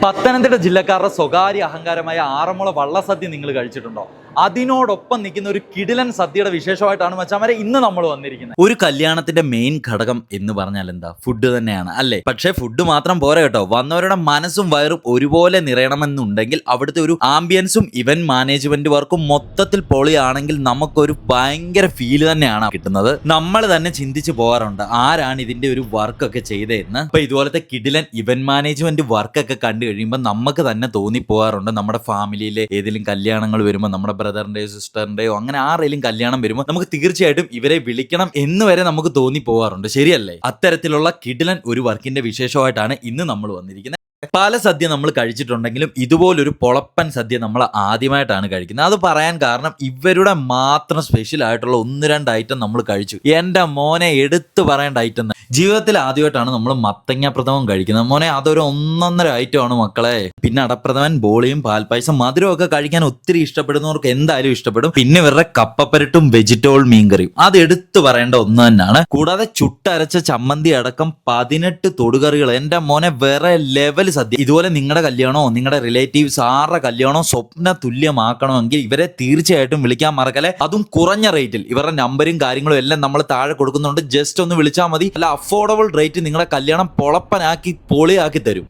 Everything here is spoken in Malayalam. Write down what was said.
പത്തനംതിട്ട ജില്ലക്കാരുടെ സ്വകാര്യ അഹങ്കാരമായ ആറന്മുള വള്ളസദ്യ നിങ്ങൾ കഴിച്ചിട്ടുണ്ടോ? അതിനോടൊപ്പം നിൽക്കുന്ന ഒരു കിടിലൻ സദ്യയുടെ വിശേഷമായിട്ടാണ് മച്ചാമാരെ ഇന്ന് നമ്മൾ വന്നിരിക്കുന്നത്. ഒരു കല്യാണത്തിന്റെ മെയിൻ ഘടകം എന്ന് പറഞ്ഞാൽ എന്താ? ഫുഡ് തന്നെയാണ് അല്ലേ? പക്ഷേ ഫുഡ് മാത്രം പോരാ കേട്ടോ. വന്നവരുടെ മനസ്സും വയറും ഒരുപോലെ നിറയണമെന്നുണ്ടെങ്കിൽ അവിടുത്തെ ഒരു ആംബിയൻസും ഇവന്റ് മാനേജ്മെന്റ് വർക്കും മൊത്തത്തിൽ പൊളിയാണെങ്കിൽ നമുക്കൊരു ഭയങ്കര ഫീല് തന്നെയാണ് കിട്ടുന്നത്. നമ്മൾ തന്നെ ചിന്തിച്ചു പോകാറുണ്ട് ആരാണ് ഇതിന്റെ ഒരു വർക്കൊക്കെ ചെയ്തതെന്ന്. ഇപ്പൊ ഇതുപോലത്തെ കിടിലൻ ഇവന്റ് മാനേജ്മെന്റ് വർക്കൊക്കെ കണ്ടു കഴിയുമ്പോൾ നമുക്ക് തന്നെ തോന്നിപ്പോകാറുണ്ട് നമ്മുടെ ഫാമിലിയിലെ ഏതെങ്കിലും കല്യാണങ്ങൾ വരുമ്പോൾ, നമ്മുടെ ബ്രദറിന്റെയോ സിസ്റ്ററിന്റെയോ അങ്ങനെ ആരെങ്കിലും കല്യാണം വരുമ്പോൾ നമുക്ക് തീർച്ചയായിട്ടും ഇവരെ വിളിക്കണം എന്ന് വരെ നമുക്ക് തോന്നിപ്പോകാറുണ്ട്. ശരിയല്ലേ? അത്തരത്തിലുള്ള കിടിലൻ ഒരു വർക്കിന്റെ വിശേഷമായിട്ടാണ് ഇന്ന് നമ്മൾ വന്നിരിക്കുന്നത്. പല സദ്യ നമ്മൾ കഴിച്ചിട്ടുണ്ടെങ്കിലും ഇതുപോലൊരു പൊളപ്പൻ സദ്യ നമ്മൾ ആദ്യമായിട്ടാണ് കഴിക്കുന്നത്. അത് പറയാൻ കാരണം ഇവരുടെ മാത്രം സ്പെഷ്യൽ ആയിട്ടുള്ള 1-2 ഐറ്റം നമ്മൾ കഴിച്ചു. എൻ്റെ മോനെ എടുത്തു പറയേണ്ട ഐറ്റം. ജീവിതത്തിൽ ആദ്യമായിട്ടാണ് നമ്മൾ മത്തങ്ങ പ്രഥമൻ കഴിക്കുന്നത്. മോനെ അതൊരു 1.5 ഐറ്റമാണ് മക്കളെ. പിന്നെ അടപ്രഥമൻ, ബോളിയും പാൽപ്പായസം, മധുരം ഒക്കെ കഴിക്കാൻ ഒത്തിരി ഇഷ്ടപ്പെടുന്നവർക്ക് എന്തായാലും ഇഷ്ടപ്പെടും. പിന്നെ ഇവരുടെ കപ്പപ്പരട്ടും വെജിറ്റബിൾ മീൻകറിയും അത് എടുത്തു പറയേണ്ട ഒന്ന് തന്നെയാണ്. കൂടാതെ ചുട്ടരച്ച ചമ്മന്തി അടക്കം 18 തൊടുകറികൾ. എൻ്റെ മോനെ വേറെ ലെവൽ സദ്യ. ഇതുപോലെ നിങ്ങളുടെ കല്യാണമോ നിങ്ങളുടെ റിലേറ്റീവ്സ് ആരുടെ കല്യാണമോ സ്വപ്ന തുല്യമാക്കണമെങ്കിൽ ഇവരെ തീർച്ചയായിട്ടും വിളിക്കാൻ മറക്കല്ലേ. അതും കുറഞ്ഞ റേറ്റിൽ. ഇവരുടെ നമ്പരും കാര്യങ്ങളും എല്ലാം നമ്മൾ താഴെ കൊടുക്കുന്നുണ്ട്. ജസ്റ്റ് ഒന്ന് വിളിച്ചാൽ മതി. അല്ല, അഫോർഡബിൾ റേറ്റ് നിങ്ങളുടെ കല്യാണം പൊളപ്പനാക്കി പൊളിയാക്കി തരും.